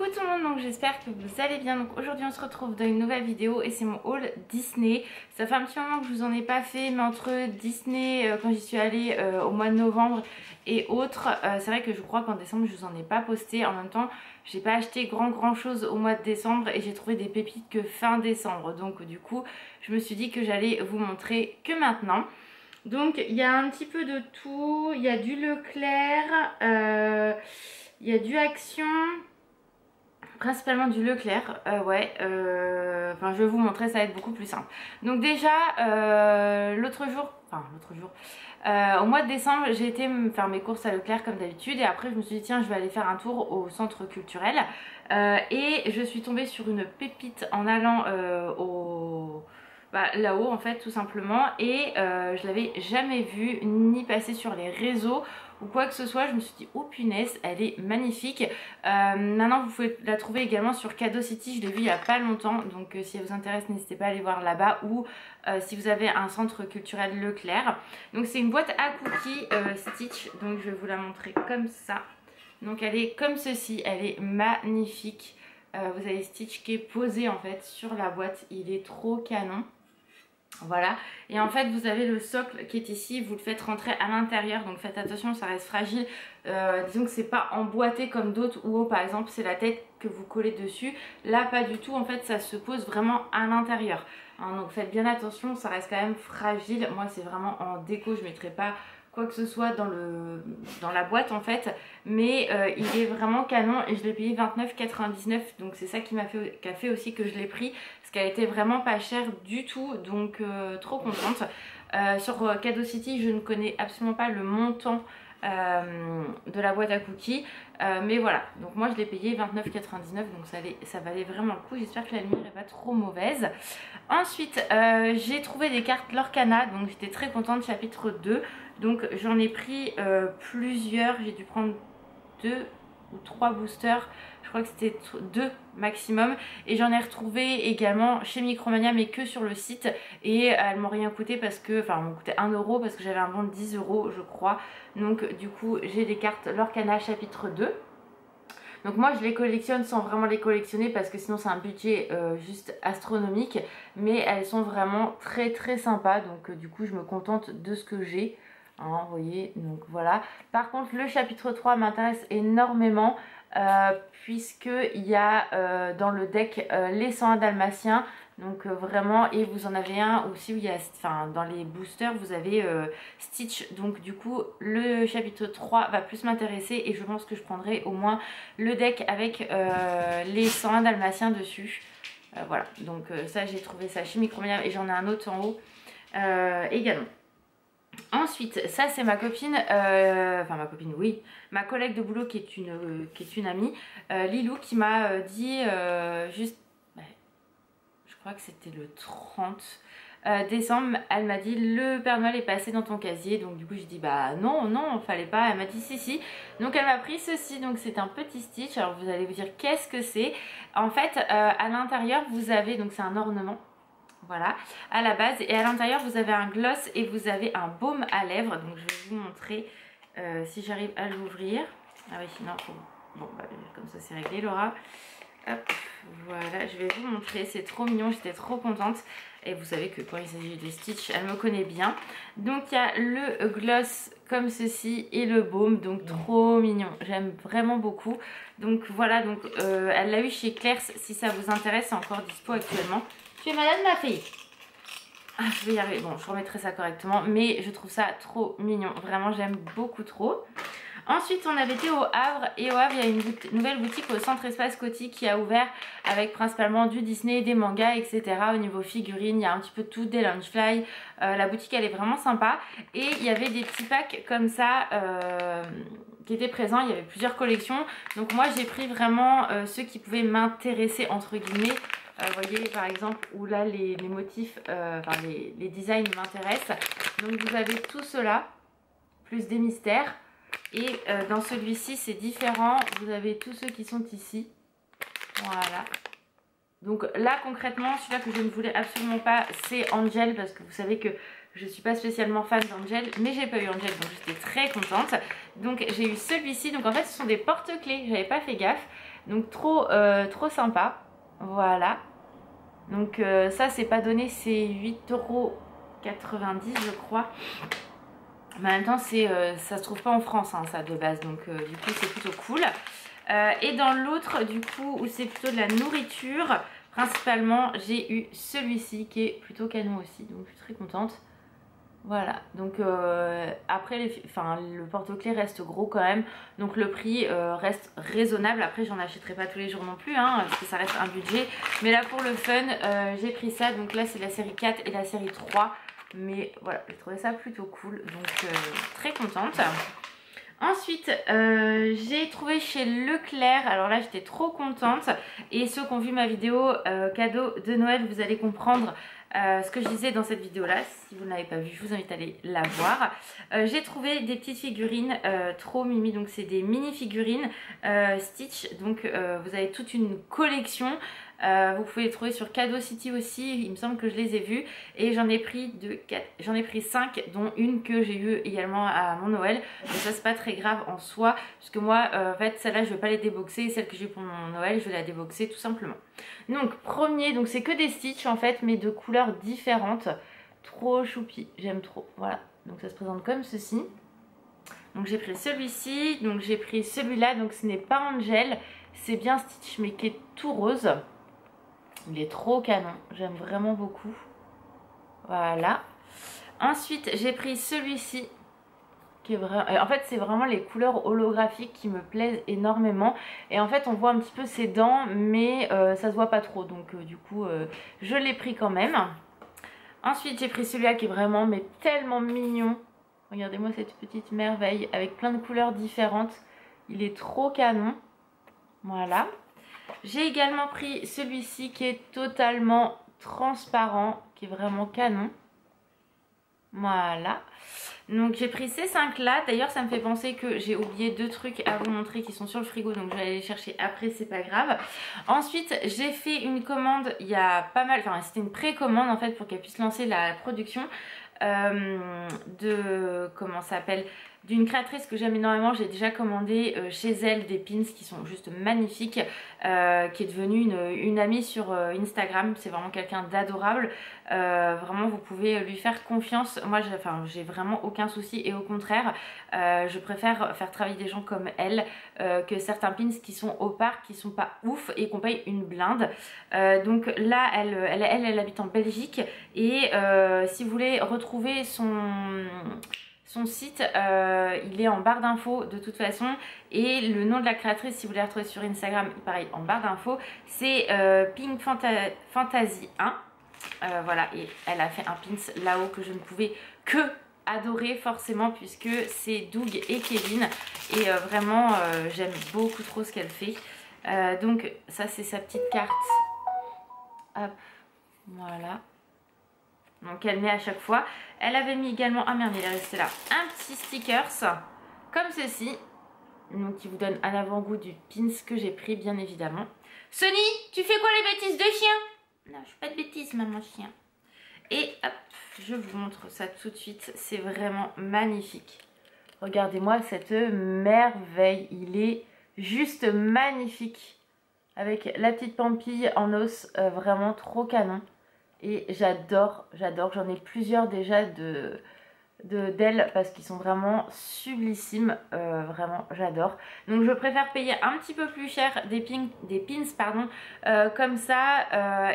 Coucou tout le monde, donc j'espère que vous allez bien. Donc aujourd'hui on se retrouve dans une nouvelle vidéo et c'est mon haul Disney. Ça fait un petit moment que je vous en ai pas fait, mais entre Disney quand j'y suis allée au mois de novembre et autres, c'est vrai que je crois qu'en décembre je vous en ai pas posté. En même temps j'ai pas acheté grand chose au mois de décembre et j'ai trouvé des pépites que fin décembre. Donc du coup je me suis dit que j'allais vous montrer que maintenant. Donc il y a un petit peu de tout, il y a du Leclerc, il y a du Action, principalement du Leclerc, enfin je vais vous montrer, ça va être beaucoup plus simple. Donc déjà l'autre jour, au mois de décembre j'ai été me faire mes courses à Leclerc comme d'habitude et après je me suis dit tiens je vais aller faire un tour au centre culturel et je suis tombée sur une pépite en allant là-haut en fait tout simplement et je l'avais jamais vue ni passer sur les réseaux ou quoi que ce soit. Je me suis dit oh punaise elle est magnifique. Maintenant vous pouvez la trouver également sur Cadeau City, je l'ai vue il y a pas longtemps, donc si elle vous intéresse n'hésitez pas à aller voir là-bas ou si vous avez un centre culturel Leclerc. Donc c'est une boîte à cookies Stitch, donc je vais vous la montrer comme ça. Donc elle est comme ceci, elle est magnifique. Vous avez Stitch qui est posé en fait sur la boîte, il est trop canon. Voilà, et en fait vous avez le socle qui est ici, vous le faites rentrer à l'intérieur, donc faites attention, ça reste fragile. Disons que c'est pas emboîté comme d'autres où par exemple c'est la tête que vous collez dessus. Là pas du tout, en fait ça se pose vraiment à l'intérieur, hein, donc faites bien attention, ça reste quand même fragile. Moi c'est vraiment en déco, je mettrai pas quoi que ce soit dans la boîte en fait, mais il est vraiment canon et je l'ai payé 29,99 €, donc c'est ça qui a fait aussi que je l'ai pris parce qu'elle était vraiment pas chère du tout, donc trop contente. Sur Cadeau City je ne connais absolument pas le montant de la boîte à cookies, mais voilà, donc moi je l'ai payé 29,99 €, donc ça valait vraiment le coup. J'espère que la lumière n'est pas trop mauvaise. Ensuite j'ai trouvé des cartes Lorcana, donc j'étais très contente, chapitre 2. Donc j'en ai pris plusieurs, j'ai dû prendre 2 ou 3 boosters, je crois que c'était 2 maximum, et j'en ai retrouvé également chez Micromania mais que sur le site, et elles m'ont rien coûté parce que, enfin elles m'ont coûté 1 € parce que j'avais un bon de 10 € je crois. Donc du coup j'ai des cartes Lorcana chapitre 2. Donc moi je les collectionne sans vraiment les collectionner parce que sinon c'est un budget juste astronomique, mais elles sont vraiment très sympas, donc du coup je me contente de ce que j'ai. Hein, vous voyez, donc voilà. Par contre le chapitre 3 m'intéresse énormément puisque il y a dans le deck les 101 dalmatiens, donc vraiment, et vous en avez un aussi où il y a, enfin dans les boosters vous avez Stitch, donc du coup le chapitre 3 va plus m'intéresser et je pense que je prendrai au moins le deck avec les 101 dalmatiens dessus. Voilà, donc ça j'ai trouvé ça chez Micromania et j'en ai un autre en haut également. Ensuite, ça c'est ma copine, enfin ma copine oui, ma collègue de boulot qui est une amie, Lilou, qui m'a dit juste, je crois que c'était le 30 décembre, elle m'a dit le Père Noël est passé dans ton casier, donc du coup j'ai dit bah non fallait pas, elle m'a dit si, donc elle m'a pris ceci, donc c'est un petit Stitch. Alors vous allez vous dire qu'est-ce que c'est. En fait à l'intérieur vous avez, donc c'est un ornement. Voilà, à la base, et à l'intérieur vous avez un gloss et vous avez un baume à lèvres. Donc je vais vous montrer si j'arrive à l'ouvrir. Ah oui, sinon, bon bah, comme ça c'est réglé Laura. Hop, voilà, je vais vous montrer, c'est trop mignon, j'étais trop contente. Et vous savez que quand il s'agit de Stitch, elle me connaît bien. Donc il y a le gloss comme ceci et le baume, donc trop mignon, j'aime vraiment beaucoup. Donc voilà, donc elle l'a eu chez Claire's, si ça vous intéresse, c'est encore dispo actuellement. Tu es malade ma fille? Ah, je vais y arriver, bon je remettrai ça correctement, mais je trouve ça trop mignon, vraiment j'aime beaucoup trop. Ensuite on avait été au Havre, et au Havre il y a une nouvelle boutique au centre Espace Coty qui a ouvert avec principalement du Disney, des mangas, etc. Au niveau figurines, il y a un petit peu de tout, des Loungefly, la boutique elle est vraiment sympa, et il y avait des petits packs comme ça qui étaient présents, il y avait plusieurs collections, donc moi j'ai pris vraiment ceux qui pouvaient m'intéresser entre guillemets. Vous voyez par exemple où là les motifs, enfin les designs m'intéressent. Donc vous avez tout cela, plus des mystères. Et dans celui-ci c'est différent, vous avez tous ceux qui sont ici. Voilà. Donc là concrètement, celui-là que je ne voulais absolument pas, c'est Angel, parce que vous savez que je ne suis pas spécialement fan d'Angel, mais j'ai pas eu Angel, donc j'étais très contente. Donc j'ai eu celui-ci, donc en fait ce sont des porte-clés, j'avais pas fait gaffe. Donc trop sympa. Voilà. Donc ça c'est pas donné, c'est 8,90 € je crois. Mais en même temps ça se trouve pas en France hein, ça de base. Donc du coup c'est plutôt cool. Et dans l'autre du coup où c'est plutôt de la nourriture, principalement j'ai eu celui-ci qui est plutôt canon aussi. Donc je suis très contente. Voilà, donc après le porte-clés reste gros quand même, donc le prix reste raisonnable. Après j'en achèterai pas tous les jours non plus hein, parce que ça reste un budget, mais là pour le fun j'ai pris ça. Donc là c'est la série 4 et la série 3, mais voilà j'ai trouvé ça plutôt cool, donc très contente. Ensuite j'ai trouvé chez Leclerc, alors là j'étais trop contente, et ceux qui ont vu ma vidéo cadeau de Noël, vous allez comprendre ce que je disais dans cette vidéo là. Si vous ne l'avez pas vu, je vous invite à aller la voir. J'ai trouvé des petites figurines trop mimi, donc c'est des mini figurines Stitch, donc vous avez toute une collection. Vous pouvez les trouver sur Cadeau City aussi, il me semble que je les ai vus, et j'en ai pris 5, dont une que j'ai eue également à mon Noël. Mais ça c'est pas très grave en soi, puisque moi en fait celle-là je vais pas les déboxer, celle que j'ai eu pour mon Noël je vais la déboxer tout simplement. Donc premier, donc c'est que des Stitch en fait, mais de couleurs différentes, trop choupi, j'aime trop. Voilà, donc ça se présente comme ceci. Donc j'ai pris celui-ci, donc j'ai pris celui-là, donc ce n'est pas Angel, c'est bien Stitch mais qui est tout rose. Il est trop canon, j'aime vraiment beaucoup. Voilà. Ensuite, j'ai pris celui-ci. Qui est vraiment... En fait, c'est vraiment les couleurs holographiques qui me plaisent énormément. Et en fait, on voit un petit peu ses dents, mais ça se voit pas trop. Donc, du coup, je l'ai pris quand même. Ensuite, j'ai pris celui-là qui est vraiment, mais tellement mignon. Regardez-moi cette petite merveille avec plein de couleurs différentes. Il est trop canon. Voilà. J'ai également pris celui-ci qui est totalement transparent, qui est vraiment canon. Voilà. Donc j'ai pris ces 5 là. D'ailleurs ça me fait penser que j'ai oublié 2 trucs à vous montrer qui sont sur le frigo. Donc je vais aller les chercher après, c'est pas grave. Ensuite j'ai fait une commande il y a pas mal. Enfin c'était une précommande en fait pour qu'elle puisse lancer la production. Comment ça s'appelle, d'une créatrice que j'aime énormément. J'ai déjà commandé chez elle des pins qui sont juste magnifiques, qui est devenue une amie sur Instagram. C'est vraiment quelqu'un d'adorable, vraiment vous pouvez lui faire confiance. Moi j'ai vraiment aucun souci, et au contraire je préfère faire travailler des gens comme elle que certains pins qui sont au parc, qui sont pas ouf et qu'on paye une blinde. Donc là elle habite en Belgique, et si vous voulez retrouver son site, il est en barre d'infos de toute façon, et le nom de la créatrice, si vous voulez la retrouver sur Instagram, pareil en barre d'infos, c'est Pink Fantasy 1. Voilà, et elle a fait un pins là-haut que je ne pouvais que adorer forcément, puisque c'est Doug et Kevin, et vraiment j'aime beaucoup trop ce qu'elle fait. Donc ça c'est sa petite carte, hop, voilà. Donc elle met à chaque fois. Elle avait mis également, ah merde il est resté là, un petit stickers comme ceci, donc qui vous donne un avant-goût du pins que j'ai pris bien évidemment. Sonny, tu fais quoi les bêtises de chien? Non, je fais pas de bêtises maman chien. Et hop, je vous montre ça tout de suite, c'est vraiment magnifique. Regardez-moi cette merveille, il est juste magnifique. Avec la petite pampille en os, vraiment trop canon. Et j'adore, j'en ai plusieurs déjà d'elles parce qu'ils sont vraiment sublissimes, vraiment j'adore. Donc je préfère payer un petit peu plus cher des pins comme ça,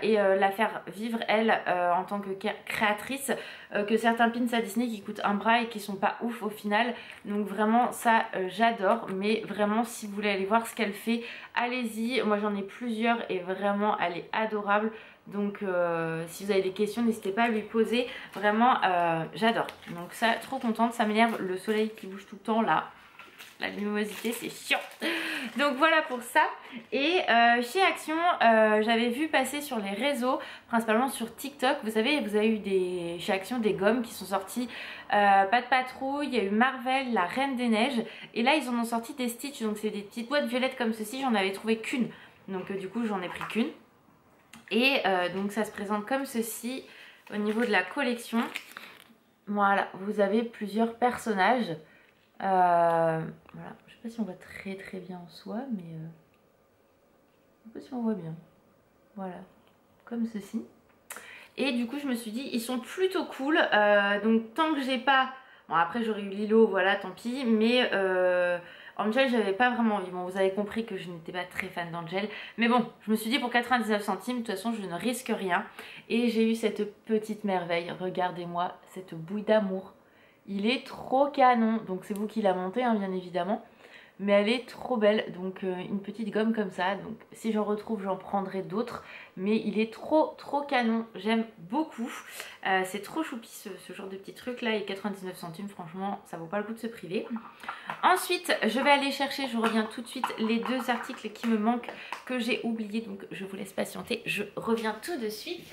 et la faire vivre elle en tant que créatrice, que certains pins à Disney qui coûtent un bras et qui sont pas ouf au final. Donc vraiment ça j'adore, mais vraiment si vous voulez aller voir ce qu'elle fait, allez-y. Moi j'en ai plusieurs et vraiment elle est adorable. Donc si vous avez des questions, n'hésitez pas à lui poser. Vraiment j'adore. Donc ça, trop contente. Ça m'énerve le soleil qui bouge tout le temps là. La luminosité c'est chiant. Donc voilà pour ça. Et chez Action, j'avais vu passer sur les réseaux, principalement sur TikTok. Vous savez, vous avez eu chez Action des gommes qui sont sorties. Pas de patrouille, il y a eu Marvel, la Reine des Neiges. Et là ils en ont sorti des Stitch. Donc c'est des petites boîtes violettes comme ceci. J'en avais trouvé qu'une. Donc du coup j'en ai pris qu'une. Et donc ça se présente comme ceci au niveau de la collection. Voilà, vous avez plusieurs personnages. Voilà, je sais pas si on voit très bien en soi, mais sais pas si on voit bien. Voilà, comme ceci. Et du coup je me suis dit ils sont plutôt cool, donc tant que j'ai pas... Bon après j'aurais eu Lilo, voilà tant pis, mais Angel j'avais pas vraiment envie. Bon vous avez compris que je n'étais pas très fan d'Angel, mais bon je me suis dit pour 99 centimes de toute façon je ne risque rien. Et j'ai eu cette petite merveille, regardez-moi cette bouille d'amour. Il est trop canon, donc c'est vous qui l'a monté hein, bien évidemment. Mais elle est trop belle, donc une petite gomme comme ça, donc si j'en retrouve j'en prendrai d'autres, mais il est trop canon, j'aime beaucoup, c'est trop choupi ce genre de petit truc là, et 99 centimes franchement ça vaut pas le coup de se priver. Ensuite je vais aller chercher, je reviens tout de suite, les deux articles qui me manquent que j'ai oubliés, donc je vous laisse patienter, je reviens tout de suite.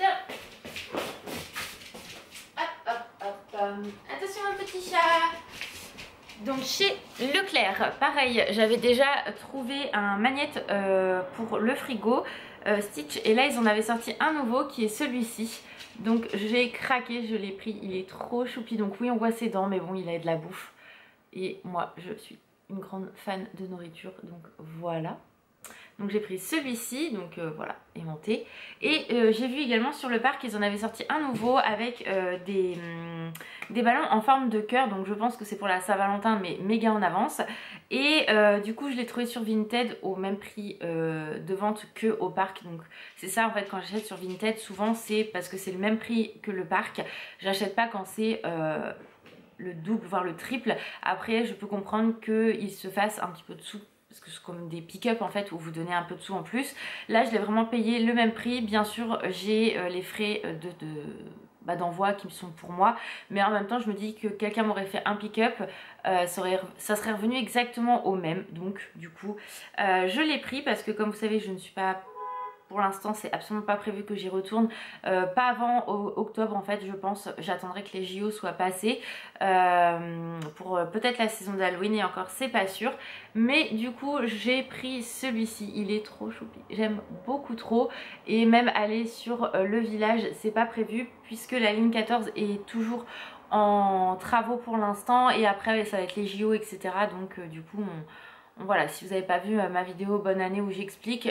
Hop hop hop, attention mon petit chat. Donc chez Leclerc, pareil, j'avais déjà trouvé un magnète pour le frigo Stitch, et là ils en avaient sorti un nouveau qui est celui-ci. Donc j'ai craqué, je l'ai pris, il est trop choupi. Donc oui on voit ses dents mais bon il a de la bouffe. Et moi je suis une grande fan de nourriture, donc voilà. Donc j'ai pris celui-ci, donc voilà, aimanté. Et j'ai vu également sur le parc, ils en avaient sorti un nouveau avec des ballons en forme de cœur. Donc je pense que c'est pour la Saint-Valentin, mais méga en avance. Et du coup je l'ai trouvé sur Vinted au même prix de vente que au parc. Donc c'est ça en fait, quand j'achète sur Vinted, souvent c'est parce que c'est le même prix que le parc. J'achète pas quand c'est... le double voire le triple. Après je peux comprendre qu'il se fasse un petit peu de sous parce que c'est comme des pick-up en fait où vous donnez un peu de sous en plus. Là je l'ai vraiment payé le même prix, bien sûr j'ai les frais d'envoi qui sont pour moi, mais en même temps je me dis que quelqu'un m'aurait fait un pick-up, ça serait revenu exactement au même. Donc du coup je l'ai pris parce que comme vous savez je ne suis pas... Pour l'instant c'est absolument pas prévu que j'y retourne, pas avant octobre en fait je pense. J'attendrai que les JO soient passés pour peut-être la saison d'Halloween, et encore c'est pas sûr. Mais du coup j'ai pris celui-ci, il est trop choupi, j'aime beaucoup trop. Et même aller sur le village c'est pas prévu puisque la ligne 14 est toujours en travaux pour l'instant, et après ça va être les JO etc. Donc du coup voilà, si vous n'avez pas vu ma vidéo bonne année où j'explique,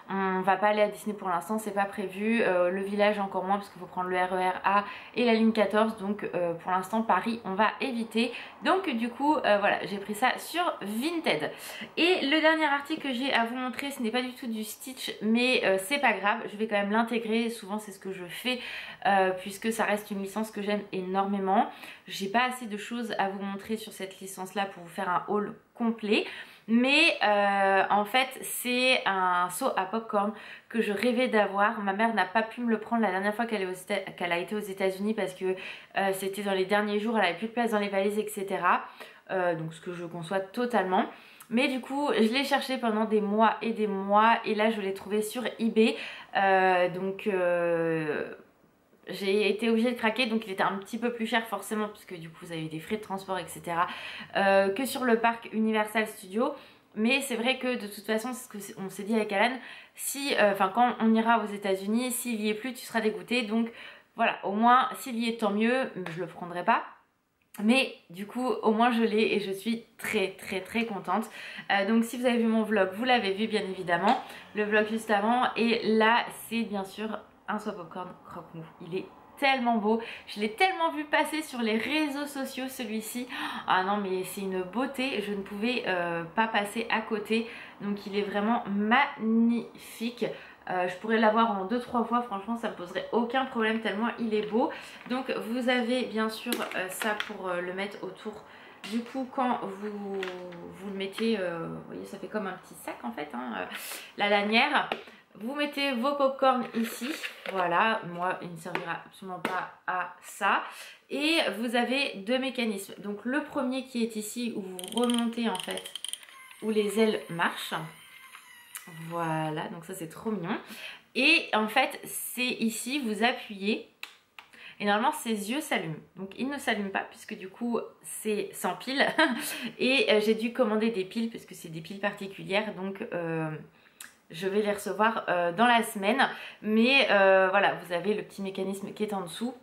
on va pas aller à Disney pour l'instant, c'est pas prévu. Le village encore moins parce qu'il faut prendre le RER A et la ligne 14. Donc pour l'instant Paris on va éviter. Donc du coup voilà, j'ai pris ça sur Vinted. Et le dernier article que j'ai à vous montrer, ce n'est pas du tout du Stitch, mais c'est pas grave, je vais quand même l'intégrer. Souvent c'est ce que je fais puisque ça reste une licence que j'aime énormément. J'ai pas assez de choses à vous montrer sur cette licence là pour vous faire un haul complet. Mais en fait c'est un seau à popcorn que je rêvais d'avoir. Ma mère n'a pas pu me le prendre la dernière fois qu'elle a été aux États-Unis parce que c'était dans les derniers jours, elle avait plus de place dans les valises etc. Donc ce que je conçois totalement. Mais du coup je l'ai cherché pendant des mois et là je l'ai trouvé sur eBay. J'ai été obligée de craquer, donc il était un petit peu plus cher forcément parce que du coup vous avez des frais de transport etc. Que sur le parc Universal Studios. Mais c'est vrai que de toute façon c'est ce qu'on s'est dit avec Alan, si, quand on ira aux États-Unis, s'il y est plus tu seras dégoûté. Donc voilà, au moins s'il y est tant mieux, je le prendrai pas. Mais du coup au moins je l'ai et je suis très contente. Donc si vous avez vu mon vlog, vous l'avez vu bien évidemment, le vlog juste avant. Et là c'est bien sûr un seau popcorn croque-mou. Il est tellement beau, je l'ai tellement vu passer sur les réseaux sociaux celui-ci. Ah non mais c'est une beauté, je ne pouvais pas passer à côté. Donc il est vraiment magnifique. Je pourrais l'avoir en 2-3 fois, franchement ça me poserait aucun problème tellement il est beau. Donc vous avez bien sûr ça pour le mettre autour. Du coup quand vous le mettez, vous voyez ça fait comme un petit sac en fait, la lanière. Vous mettez vos popcorn ici, voilà, moi il ne servira absolument pas à ça. Et vous avez deux mécanismes. Donc le premier qui est ici où vous remontez en fait, où les ailes marchent. Voilà, donc ça c'est trop mignon. Et en fait c'est ici, vous appuyez et normalement ses yeux s'allument. Donc il ne s'allume pas puisque du coup c'est sans pile. Et j'ai dû commander des piles parce que c'est des piles particulières. Donc je vais les recevoir dans la semaine. Mais voilà, vous avez le petit mécanisme qui est en dessous.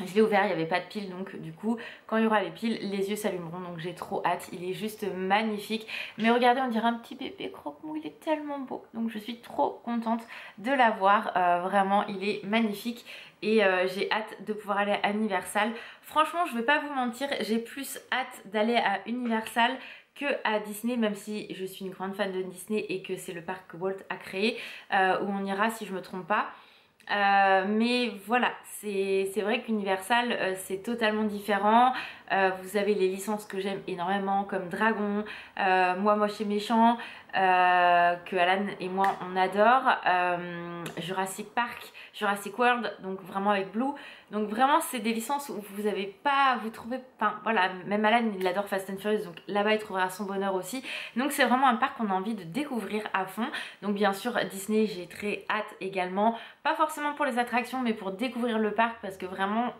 Je l'ai ouvert, il n'y avait pas de piles, donc du coup quand il y aura les piles, les yeux s'allumeront, donc j'ai trop hâte. Il est juste magnifique, mais regardez, on dirait un petit bébé croque-mou, il est tellement beau, donc je suis trop contente de l'avoir. Vraiment il est magnifique et j'ai hâte de pouvoir aller à Universal. Franchement je vais pas vous mentir, j'ai plus hâte d'aller à Universal que à Disney, même si je suis une grande fan de Disney et que c'est le parc que Walt a créé, où on ira si je me trompe pas. Mais voilà, c'est vrai qu'Universal c'est totalement différent. Vous avez les licences que j'aime énormément comme Dragon, Moi Moche et Méchant, que Alan et moi on adore, Jurassic Park, Jurassic World, donc vraiment avec Blue. Donc vraiment c'est des licences où vous avez pas, vous trouvez, enfin voilà, même Alan il adore Fast and Furious, donc là-bas il trouvera son bonheur aussi. Donc c'est vraiment un parc qu'on a envie de découvrir à fond. Donc bien sûr Disney j'ai très hâte également, pas forcément pour les attractions mais pour découvrir le parc, parce que vraiment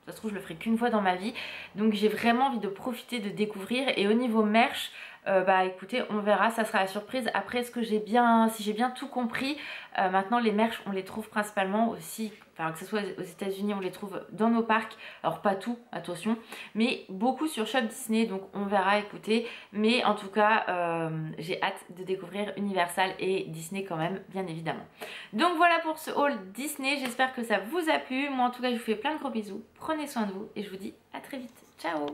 ça se trouve je le ferai qu'une fois dans ma vie, donc j'ai vraiment envie de profiter, de découvrir. Et au niveau merch, bah écoutez, on verra, ça sera la surprise. Après, ce que j'ai bien, si j'ai bien tout compris, maintenant les merch on les trouve principalement aussi, enfin que ce soit aux États-Unis, on les trouve dans nos parcs. Alors pas tout, attention, mais beaucoup sur Shop Disney, donc on verra, écoutez. Mais en tout cas j'ai hâte de découvrir Universal et Disney quand même, bien évidemment. Donc voilà pour ce haul Disney, j'espère que ça vous a plu. Moi en tout cas je vous fais plein de gros bisous, prenez soin de vous et je vous dis à très vite, ciao.